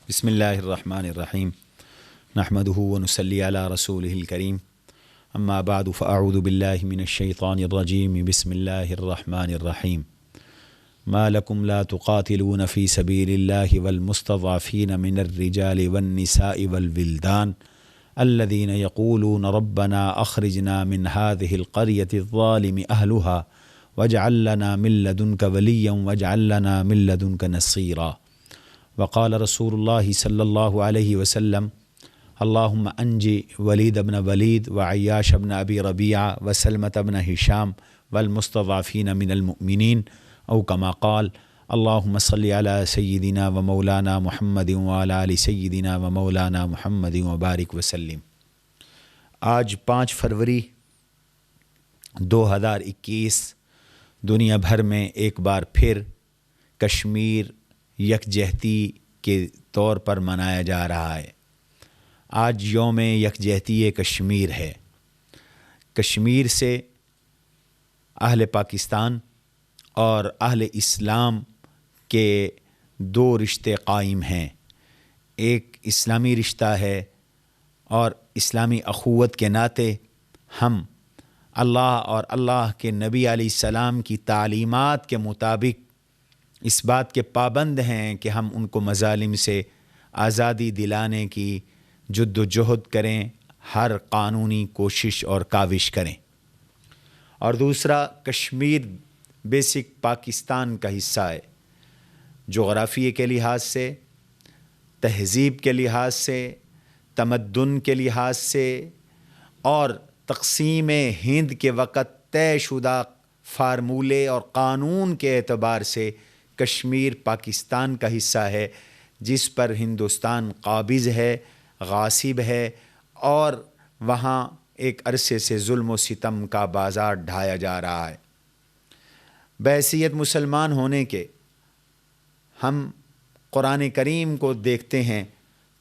بسم اللہ الرحمن الرحیم نحمدہ ونصلی علی رسولہ الکریم اما بعد فاعوذ باللہ من الشیطان الرجیم بسم اللہ الرحمن الرحیم ما لکم لا تقاتلون فی سبیل اللہ والمستضعفین من الرجال والنساء والولدان الذین یقولون ربنا اخرجنا من هذه القریة الظالم اہلها واجعل لنا من لدنک ولیا واجعل لنا من لدنک نصیرا وقال رسول اللہ صلی اللہ علیہ وسلم اللہم انجی ولید بن ولید وعیاش بن ابی ربیعہ وسلمۃ بن ہشام والمستضعفین من المؤمنین او کما قال اللہم صلی علی سیدنا و مولانا محمد وعلی آل سیدنا و مولانا محمد وبارک وسلم۔ آج 5 فروری 2021 دنیا بھر میں ایک بار پھر کشمیر یکجہتی کے طور پر منایا جا رہا ہے۔ آج یوم یکجہتی کشمیر ہے۔ کشمیر سے اہل پاکستان اور اہل اسلام کے 2 رشتے قائم ہیں۔ ایک اسلامی رشتہ ہے اور اسلامی اخوت کے ناطے ہم اللہ اور اللہ کے نبی علیہ السلام کی تعلیمات کے مطابق اس بات کے پابند ہیں کہ ہم ان کو مظالم سے آزادی دلانے کی جد و جہد کریں، ہر قانونی کوشش اور کاوش کریں۔ اور دوسرا، کشمیر بیسک پاکستان کا حصہ ہے، جغرافیے کے لحاظ سے، تہذیب کے لحاظ سے، تمدن کے لحاظ سے اور تقسیم ہند کے وقت طے شدہ فارمولے اور قانون کے اعتبار سے کشمیر پاکستان کا حصہ ہے، جس پر ہندوستان قابض ہے، غاصب ہے اور وہاں ایک عرصے سے ظلم و ستم کا بازار ڈھایا جا رہا ہے۔ بحیثیت مسلمان ہونے کے ہم قرآن کریم کو دیکھتے ہیں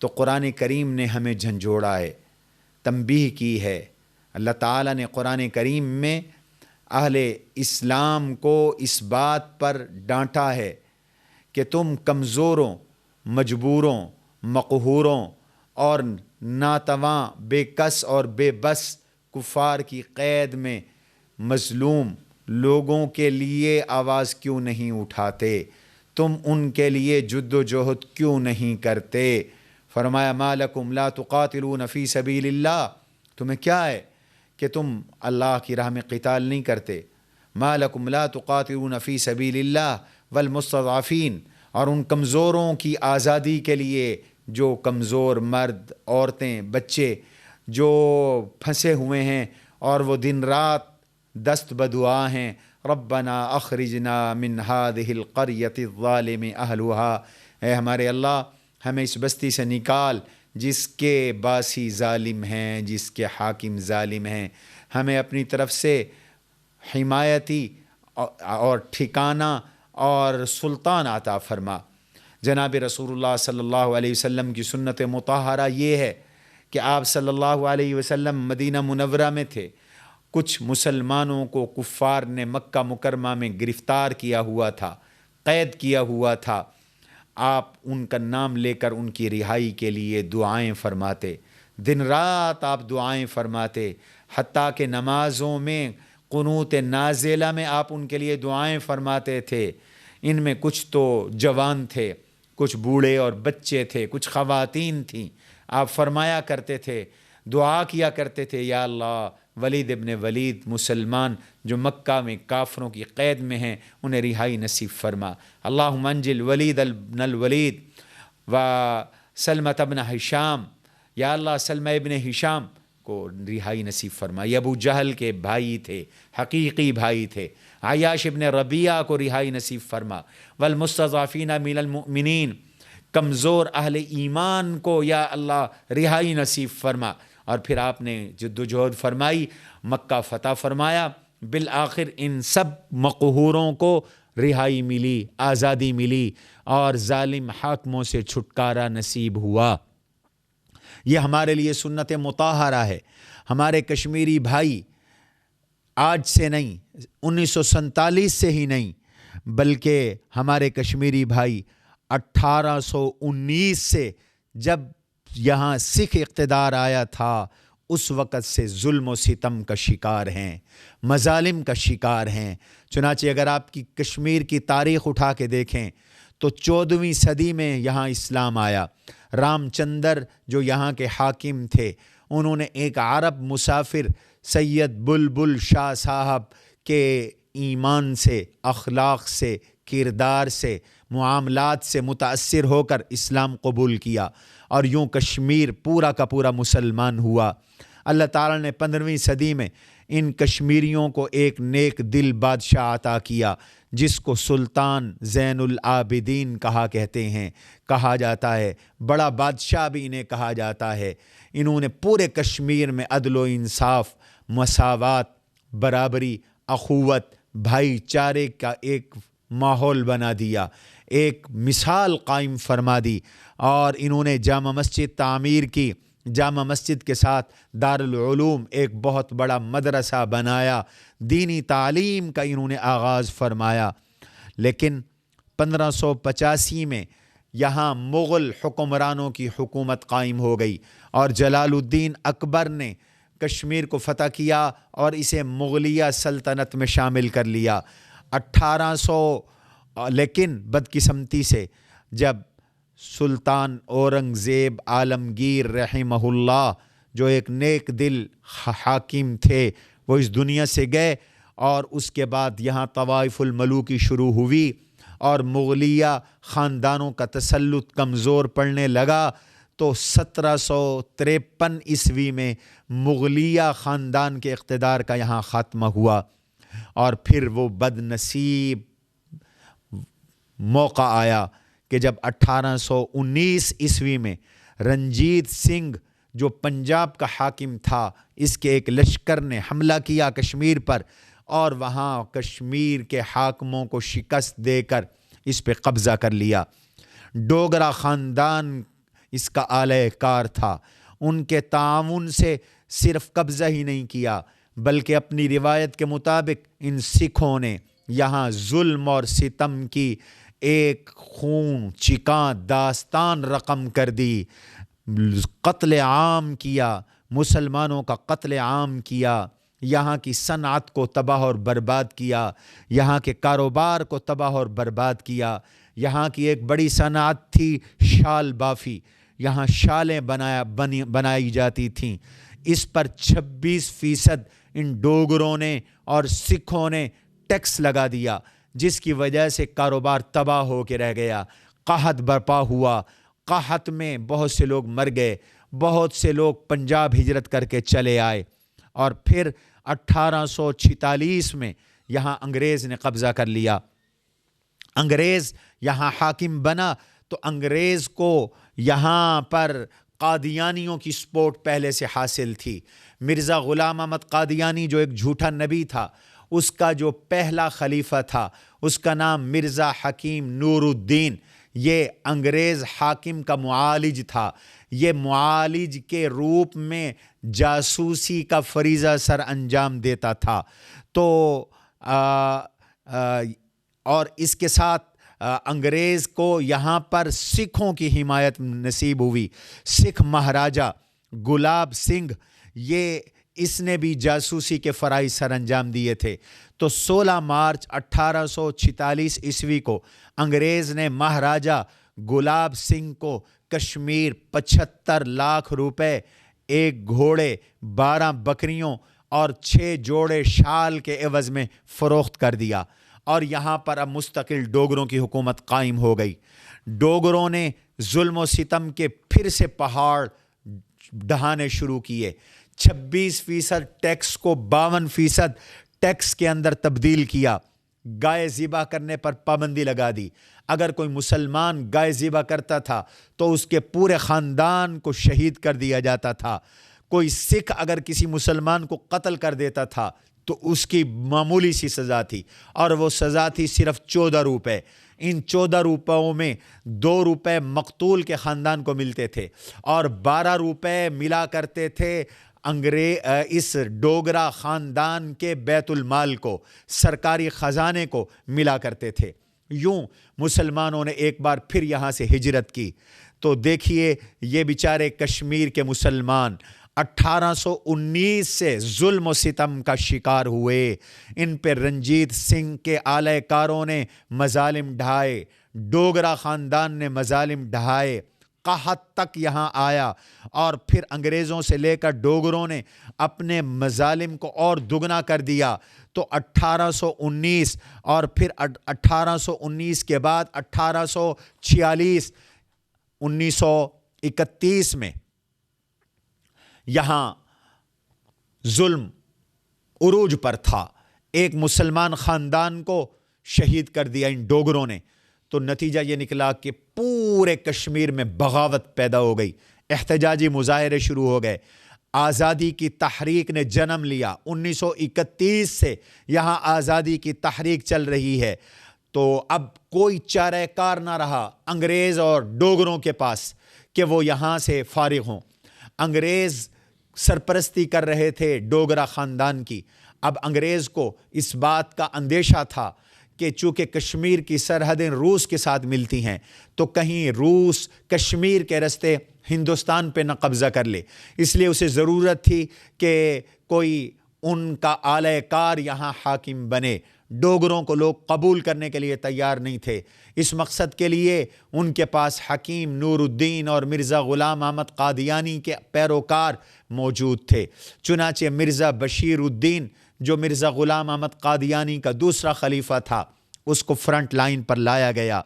تو قرآن کریم نے ہمیں جھنجھوڑا ہے، تنبیہ کی ہے۔ اللہ تعالیٰ نے قرآن کریم میں اہل اسلام کو اس بات پر ڈانٹا ہے کہ تم کمزوروں، مجبوروں، مقہوروں اور ناتواں، بے کس اور بے بس کفار کی قید میں مظلوم لوگوں کے لیے آواز کیوں نہیں اٹھاتے؟ تم ان کے لیے جد و جہد کیوں نہیں کرتے؟ فرمایا ما لکم لا تقاتلون فی سبیل اللہ، تمہیں کیا ہے کہ تم اللہ کی راہ میں قتال نہیں کرتے؟ ما لکم لا تقاتلون فی سبیل اللہ والمستضعفین، اور ان کمزوروں کی آزادی کے لیے، جو کمزور مرد، عورتیں، بچے جو پھنسے ہوئے ہیں اور وہ دن رات دست بدعا ہیں، ربنا اخرجنا من هذه القریة الظالم اہلها، اے ہمارے اللہ ہمیں اس بستی سے نکال جس کے باسی ظالم ہیں، جس کے حاکم ظالم ہیں، ہمیں اپنی طرف سے حمایتی اور ٹھکانہ اور سلطان عطا فرما۔ جناب رسول اللہ صلی اللہ علیہ وسلم کی سنت مطہرہ یہ ہے کہ آپ صلی اللہ علیہ وسلم مدینہ منورہ میں تھے، کچھ مسلمانوں کو کفار نے مکہ مکرمہ میں گرفتار کیا ہوا تھا، قید کیا ہوا تھا۔ آپ ان کا نام لے کر ان کی رہائی کے لیے دعائیں فرماتے، دن رات آپ دعائیں فرماتے، حتیٰ کہ نمازوں میں قنوت نازلہ میں آپ ان کے لیے دعائیں فرماتے تھے۔ ان میں کچھ تو جوان تھے، کچھ بوڑھے اور بچے تھے، کچھ خواتین تھیں۔ آپ فرمایا کرتے تھے، دعا کیا کرتے تھے، یا اللہ ولید ابن ولید مسلمان جو مکہ میں کافروں کی قید میں ہیں انہیں رہائی نصیب فرما۔ اللہم انجل ولید ابن الولید و سلمۃ ابن ہشام، یا اللہ سلمہ ابن ہشام کو رہائی نصیب فرما۔ یہ ابو جہل کے بھائی تھے، حقیقی بھائی تھے۔ عیاش ابن ربیعہ کو رہائی نصیب فرما۔ والمستضعفین من المؤمنین، کمزور اہل ایمان کو یا اللہ رہائی نصیب فرما۔ اور پھر آپ نے جد و جہد فرمائی، مکہ فتح فرمایا، بالآخر ان سب مقہوروں کو رہائی ملی، آزادی ملی اور ظالم حاکموں سے چھٹکارا نصیب ہوا۔ یہ ہمارے لیے سنت مطہرہ ہے۔ ہمارے کشمیری بھائی آج سے نہیں، 1947 سے ہی نہیں، بلکہ ہمارے کشمیری بھائی 1819 سے جب یہاں سکھ اقتدار آیا تھا اس وقت سے ظلم و ستم کا شکار ہیں، مظالم کا شکار ہیں۔ چنانچہ اگر آپ کی کشمیر کی تاریخ اٹھا کے دیکھیں تو 14ویں صدی میں یہاں اسلام آیا۔ رام چندر جو یہاں کے حاکم تھے، انہوں نے ایک عرب مسافر سید بلبل شاہ صاحب کے ایمان سے، اخلاق سے، کردار سے، معاملات سے متاثر ہو کر اسلام قبول کیا، اور یوں کشمیر پورا کا پورا مسلمان ہوا۔ اللہ تعالیٰ نے 15ویں صدی میں ان کشمیریوں کو ایک نیک دل بادشاہ عطا کیا، جس کو سلطان زین العابدین کہا جاتا ہے، بڑا بادشاہ بھی انہیں کہا جاتا ہے۔ انہوں نے پورے کشمیر میں عدل و انصاف، مساوات، برابری، اخوت، بھائی چارے کا ایک ماحول بنا دیا، ایک مثال قائم فرما دی، اور انہوں نے جامع مسجد تعمیر کی، جامع مسجد کے ساتھ دارالعلوم ایک بہت بڑا مدرسہ بنایا، دینی تعلیم کا انہوں نے آغاز فرمایا۔ لیکن 1585 میں یہاں مغل حکمرانوں کی حکومت قائم ہو گئی، اور جلال الدین اکبر نے کشمیر کو فتح کیا اور اسے مغلیہ سلطنت میں شامل کر لیا۔ 1800 لیکن بدقسمتی سے جب سلطان اورنگزیب عالمگیر رحمہ اللہ، جو ایک نیک دل حاکم تھے، وہ اس دنیا سے گئے، اور اس کے بعد یہاں طوائف الملوکی شروع ہوئی اور مغلیہ خاندانوں کا تسلط کمزور پڑنے لگا، تو 1753 عیسوی میں مغلیہ خاندان کے اقتدار کا یہاں خاتمہ ہوا، اور پھر وہ بد نصیب موقع آیا کہ جب 1819 عیسوی میں رنجیت سنگھ جو پنجاب کا حاکم تھا، اس کے ایک لشکر نے حملہ کیا کشمیر پر، اور وہاں کشمیر کے حاکموں کو شکست دے کر اس پہ قبضہ کر لیا۔ ڈوگرا خاندان اس کا اعلی کار تھا، ان کے تعاون سے صرف قبضہ ہی نہیں کیا، بلکہ اپنی روایت کے مطابق ان سکھوں نے یہاں ظلم اور ستم کی ایک خون چکاں داستان رقم کر دی، قتل عام کیا، مسلمانوں کا قتل عام کیا، یہاں کی صنعت کو تباہ اور برباد کیا، یہاں کے کاروبار کو تباہ اور برباد کیا۔ یہاں کی ایک بڑی صنعت تھی شال بافی، یہاں شالیں بنائی جاتی تھیں، اس پر 26% ان ڈوگروں نے اور سکھوں نے ٹیکس لگا دیا، جس کی وجہ سے کاروبار تباہ ہو کے رہ گیا، قحط برپا ہوا، قحط میں بہت سے لوگ مر گئے، بہت سے لوگ پنجاب ہجرت کر کے چلے آئے، اور پھر 1846 میں یہاں انگریز نے قبضہ کر لیا۔ انگریز یہاں حاکم بنا تو انگریز کو یہاں پر قادیانیوں کی سپورٹ پہلے سے حاصل تھی۔ مرزا غلام احمد قادیانی جو ایک جھوٹا نبی تھا، اس کا جو پہلا خلیفہ تھا، اس کا نام مرزا حکیم نور الدین، یہ انگریز حاکم کا معالج تھا۔ یہ معالج کے روپ میں جاسوسی کا فریضہ سر انجام دیتا تھا۔ تو اور اس کے ساتھ انگریز کو یہاں پر سکھوں کی حمایت نصیب ہوئی۔ سکھ مہاراجہ گلاب سنگھ، اس نے بھی جاسوسی کے فرائض سر انجام دیے تھے۔ تو 16 مارچ 1846 عیسوی کو انگریز نے مہاراجہ گلاب سنگھ کو کشمیر 75 لاکھ روپے، 1 گھوڑے، 12 بکریوں اور 6 جوڑے شال کے عوض میں فروخت کر دیا، اور یہاں پر اب مستقل ڈوگروں کی حکومت قائم ہو گئی۔ ڈوگروں نے ظلم و ستم کے پھر سے پہاڑ ڈھانے شروع کیے، 26% ٹیکس کو 52% ٹیکس کے اندر تبدیل کیا، گائے ذبح کرنے پر پابندی لگا دی۔ اگر کوئی مسلمان گائے ذبح کرتا تھا تو اس کے پورے خاندان کو شہید کر دیا جاتا تھا۔ کوئی سکھ اگر کسی مسلمان کو قتل کر دیتا تھا تو اس کی معمولی سی سزا تھی، اور وہ سزا تھی صرف 14 روپے۔ ان 14 روپوں میں 2 روپے مقتول کے خاندان کو ملتے تھے، اور 12 روپے ملا کرتے تھے اس ڈوگرا خاندان کے بیت المال کو، سرکاری خزانے کو ملا کرتے تھے۔ یوں مسلمانوں نے ایک بار پھر یہاں سے ہجرت کی. تو دیکھیے یہ بیچارے کشمیر کے مسلمان 1819 سے ظلم و ستم کا شکار ہوئے. ان پہ رنجیت سنگھ کے آلہ کاروں نے مظالم ڈھائے, ڈوگرا خاندان نے مظالم ڈھائے, قحط تک یہاں آیا, اور پھر انگریزوں سے لے کر ڈوگروں نے اپنے مظالم کو اور دگنا کر دیا. تو 1819 اور پھر 1819 کے بعد 1846 1931 میں یہاں ظلم عروج پر تھا. ایک مسلمان خاندان کو شہید کر دیا ان ڈوگروں نے. تو نتیجہ یہ نکلا کہ پورے کشمیر میں بغاوت پیدا ہو گئی, احتجاجی مظاہرے شروع ہو گئے. آزادی کی تحریک نے جنم لیا. 1931 سے یہاں آزادی کی تحریک چل رہی ہے. تو اب کوئی چارہ کار نہ رہا انگریز اور ڈوگروں کے پاس کہ وہ یہاں سے فارغ ہوں. انگریز سرپرستی کر رہے تھے ڈوگرا خاندان کی. اب انگریز کو اس بات کا اندیشہ تھا کہ چونکہ کشمیر کی سرحدیں روس کے ساتھ ملتی ہیں تو کہیں روس کشمیر کے رستے ہندوستان پہ نہ قبضہ کر لے. اس لیے اسے ضرورت تھی کہ کوئی ان کا آلہ کار یہاں حاکم بنے. ڈوگروں کو لوگ قبول کرنے کے لیے تیار نہیں تھے. اس مقصد کے لیے ان کے پاس حکیم نور الدین اور مرزا غلام احمد قادیانی کے پیروکار موجود تھے. چنانچہ مرزا بشیر الدین جو مرزا غلام احمد قادیانی کا دوسرا خلیفہ تھا, اس کو فرنٹ لائن پر لایا گیا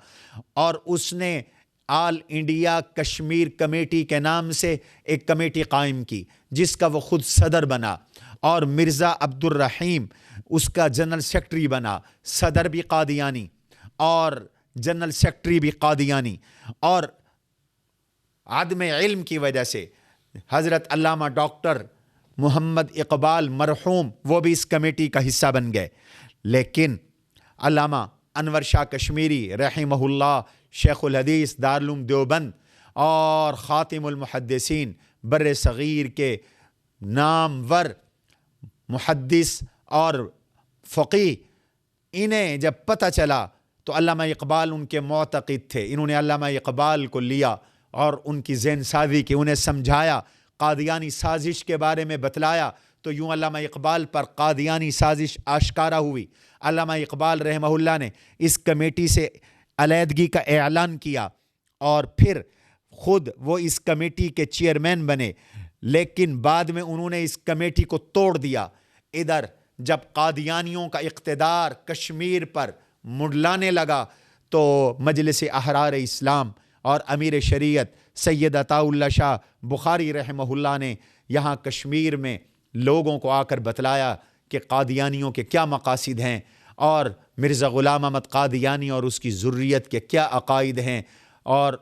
اور اس نے آل انڈیا کشمیر کمیٹی کے نام سے ایک کمیٹی قائم کی جس کا وہ خود صدر بنا, اور مرزا عبد الرحیم اس کا جنرل سیکرٹری بنا. صدر بھی قادیانی اور جنرل سیکرٹری بھی قادیانی. اور عدم علم کی وجہ سے حضرت علامہ ڈاکٹر محمد اقبال مرحوم وہ بھی اس کمیٹی کا حصہ بن گئے. لیکن علامہ انور شاہ کشمیری رحمہ اللہ, شیخ الحدیث دارالعلوم دیوبند اور خاتم المحدثین بر صغیر کے نامور محدث اور فقیہ, انہیں جب پتہ چلا تو علامہ اقبال ان کے معتقد تھے. انہوں نے علامہ اقبال کو لیا اور ان کی ذہن سازی کی, انہیں سمجھایا, قادیانی سازش کے بارے میں بتلایا. تو یوں علامہ اقبال پر قادیانی سازش آشکارا ہوئی. علامہ اقبال رحمہ اللہ نے اس کمیٹی سے علیحدگی کا اعلان کیا اور پھر خود وہ اس کمیٹی کے چیئرمین بنے. لیکن بعد میں انہوں نے اس کمیٹی کو توڑ دیا. ادھر جب قادیانیوں کا اقتدار کشمیر پر منڈلانے لگا تو مجلس احرار اسلام اور امیر شریعت سید عطا اللہ شاہ بخاری رحمہ اللہ نے یہاں کشمیر میں لوگوں کو آ کر بتلایا کہ قادیانیوں کے کیا مقاصد ہیں اور مرزا غلام احمد قادیانی اور اس کی ذریت کے کیا عقائد ہیں, اور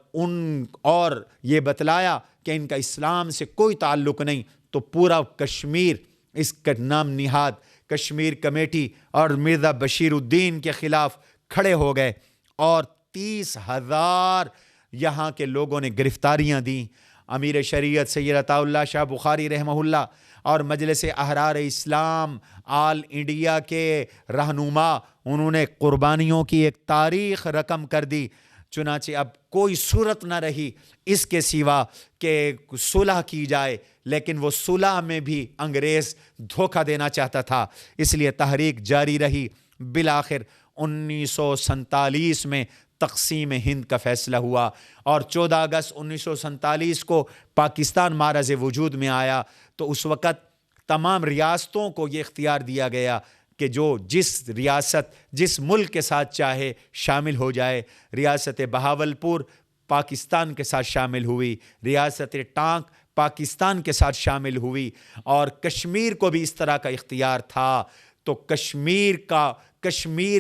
یہ بتلایا کہ ان کا اسلام سے کوئی تعلق نہیں. تو پورا کشمیر اس کا نام نہاد کشمیر کمیٹی اور مرزا بشیر الدین کے خلاف کھڑے ہو گئے اور 30,000 یہاں کے لوگوں نے گرفتاریاں دیں. امیر شریعت سید عطا اللہ شاہ بخاری رحمہ اللہ اور مجلس احرار اسلام آل انڈیا کے رہنما, انہوں نے قربانیوں کی ایک تاریخ رقم کر دی. چنانچہ اب کوئی صورت نہ رہی اس کے سوا کہ صلح کی جائے, لیکن وہ صلح میں بھی انگریز دھوکہ دینا چاہتا تھا. اس لیے تحریک جاری رہی. بالآخر 1947 میں تقسیم ہند کا فیصلہ ہوا اور 14 اگست 1947 کو پاکستان معرض وجود میں آیا. تو اس وقت تمام ریاستوں کو یہ اختیار دیا گیا کہ جو جس ریاست جس ملک کے ساتھ چاہے شامل ہو جائے. ریاست بہاولپور پاکستان کے ساتھ شامل ہوئی, ریاست ٹانک پاکستان کے ساتھ شامل ہوئی, اور کشمیر کو بھی اس طرح کا اختیار تھا. تو کشمیر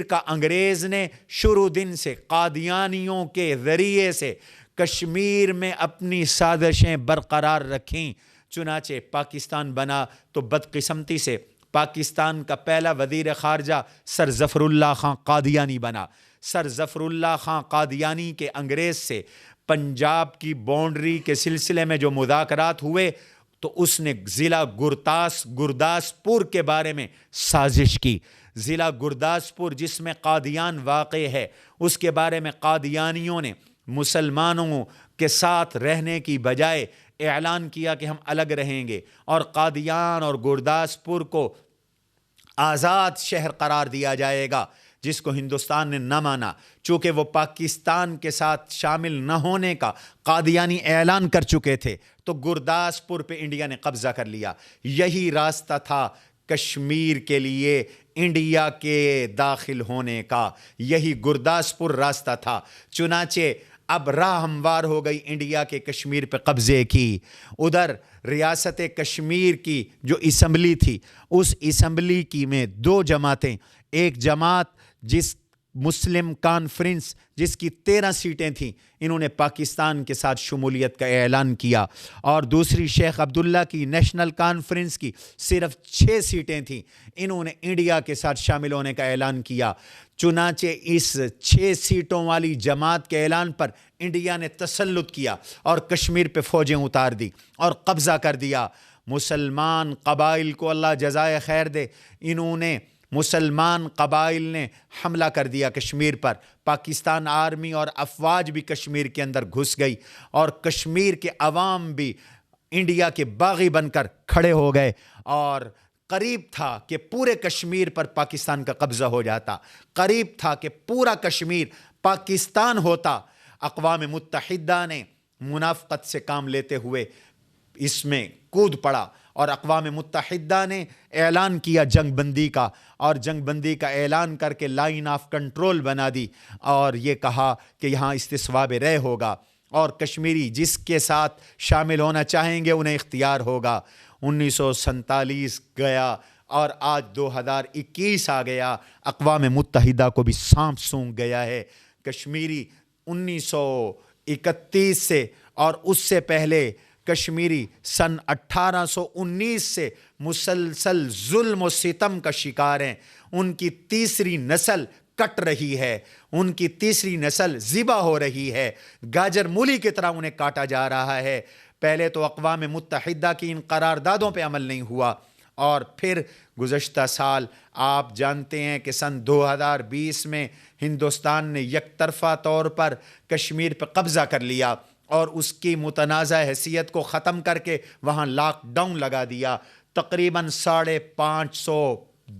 کا انگریز نے شروع دن سے قادیانیوں کے ذریعے سے کشمیر میں اپنی سازشیں برقرار رکھیں. چنانچہ پاکستان بنا تو بدقسمتی سے پاکستان کا پہلا وزیر خارجہ سر ظفر اللہ خان قادیانی بنا. سر ظفر اللہ خان قادیانی کے انگریز سے پنجاب کی باؤنڈری کے سلسلے میں جو مذاکرات ہوئے تو اس نے ضلع گرداسپور کے بارے میں سازش کی. ضلع گرداسپور جس میں قادیان واقع ہے، اس کے بارے میں قادیانیوں نے مسلمانوں کے ساتھ رہنے کی بجائے اعلان کیا کہ ہم الگ رہیں گے، اور قادیان اور گرداسپور کو آزاد شہر قرار دیا جائے گا، جس کو ہندوستان نے نہ مانا، چونکہ وہ پاکستان کے ساتھ شامل نہ ہونے کا قادیانی اعلان کر چکے تھے، تو گرداسپور پہ انڈیا نے قبضہ کر لیا۔ یہی راستہ تھا کشمیر کے لیے انڈیا کے داخل ہونے کا، یہی گرداسپور راستہ تھا۔ چنانچہ اب راہ ہموار ہو گئی انڈیا کے کشمیر پہ قبضے کی۔ ادھر ریاست کشمیر کی جو اسمبلی تھی، اس اسمبلی کی میں دو جماعتیں، ایک جماعت جس مسلم کانفرنس جس کی 13 سیٹیں تھیں، انہوں نے پاکستان کے ساتھ شمولیت کا اعلان کیا، اور دوسری شیخ عبداللہ کی نیشنل کانفرنس کی صرف 6 سیٹیں تھیں، انہوں نے انڈیا کے ساتھ شامل ہونے کا اعلان کیا۔ چنانچہ اس 6 سیٹوں والی جماعت کے اعلان پر انڈیا نے تسلط کیا اور کشمیر پہ فوجیں اتار دی اور قبضہ کر دیا۔ مسلمان قبائل کو اللہ جزائے خیر دے، انہوں نے مسلمان قبائل نے حملہ کر دیا کشمیر پر۔ پاکستان آرمی اور افواج بھی کشمیر کے اندر گھس گئی، اور کشمیر کے عوام بھی انڈیا کے باغی بن کر کھڑے ہو گئے، اور قریب تھا کہ پورے کشمیر پر پاکستان کا قبضہ ہو جاتا، قریب تھا کہ پورا کشمیر پاکستان ہوتا۔ اقوام متحدہ نے منافقت سے کام لیتے ہوئے اس میں کود پڑا، اور اقوام متحدہ نے اعلان کیا جنگ بندی کا، اور جنگ بندی کا اعلان کر کے لائن آف کنٹرول بنا دی، اور یہ کہا کہ یہاں استصواب رائے ہوگا، اور کشمیری جس کے ساتھ شامل ہونا چاہیں گے انہیں اختیار ہوگا۔ 1947 گیا اور آج 2021 آ گیا، اقوام متحدہ کو بھی سانپ سونگ گیا ہے۔ کشمیری 1931 سے اور اس سے پہلے کشمیری سن 1819 سے مسلسل ظلم و ستم کا شکار ہیں۔ ان کی تیسری نسل کٹ رہی ہے، ان کی تیسری نسل ذبح ہو رہی ہے، گاجر مولی کی طرح انہیں کاٹا جا رہا ہے۔ پہلے تو اقوام متحدہ کی ان قراردادوں پہ عمل نہیں ہوا، اور پھر گزشتہ سال آپ جانتے ہیں کہ سن 2020 میں ہندوستان نے یک طرفہ طور پر کشمیر پہ قبضہ کر لیا، اور اس کی متنازع حیثیت کو ختم کر کے وہاں لاک ڈاؤن لگا دیا۔ تقریباً 550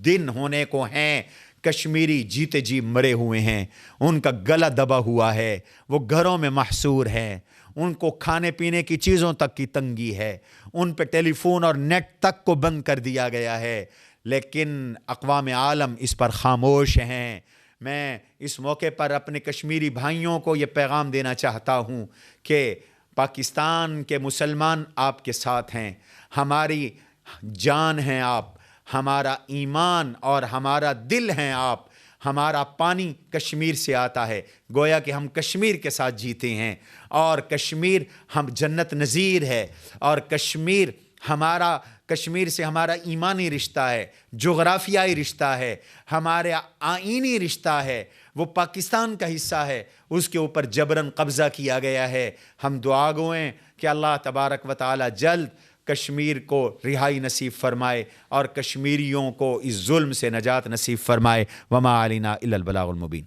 دن ہونے کو ہیں کشمیری جیتے جی مرے ہوئے ہیں، ان کا گلا دبا ہوا ہے، وہ گھروں میں محصور ہیں، ان کو کھانے پینے کی چیزوں تک کی تنگی ہے، ان پہ ٹیلی فون اور نیٹ تک کو بند کر دیا گیا ہے، لیکن اقوام عالم اس پر خاموش ہیں۔ میں اس موقع پر اپنے کشمیری بھائیوں کو یہ پیغام دینا چاہتا ہوں کہ پاکستان کے مسلمان آپ کے ساتھ ہیں، ہماری جان ہیں آپ، ہمارا ایمان اور ہمارا دل ہیں آپ، ہمارا پانی کشمیر سے آتا ہے، گویا کہ ہم کشمیر کے ساتھ جیتے ہیں، اور کشمیر ہم جنت نظیر ہے، اور کشمیر سے ہمارا ایمانی رشتہ ہے، جغرافیائی رشتہ ہے، ہمارا آئینی رشتہ ہے، وہ پاکستان کا حصہ ہے، اس کے اوپر جبراً قبضہ کیا گیا ہے۔ ہم دعا گو ہیں کہ اللہ تبارک و تعالی جلد کشمیر کو رہائی نصیب فرمائے اور کشمیریوں کو اس ظلم سے نجات نصیب فرمائے۔ وما علینا الا البلاغ المبین۔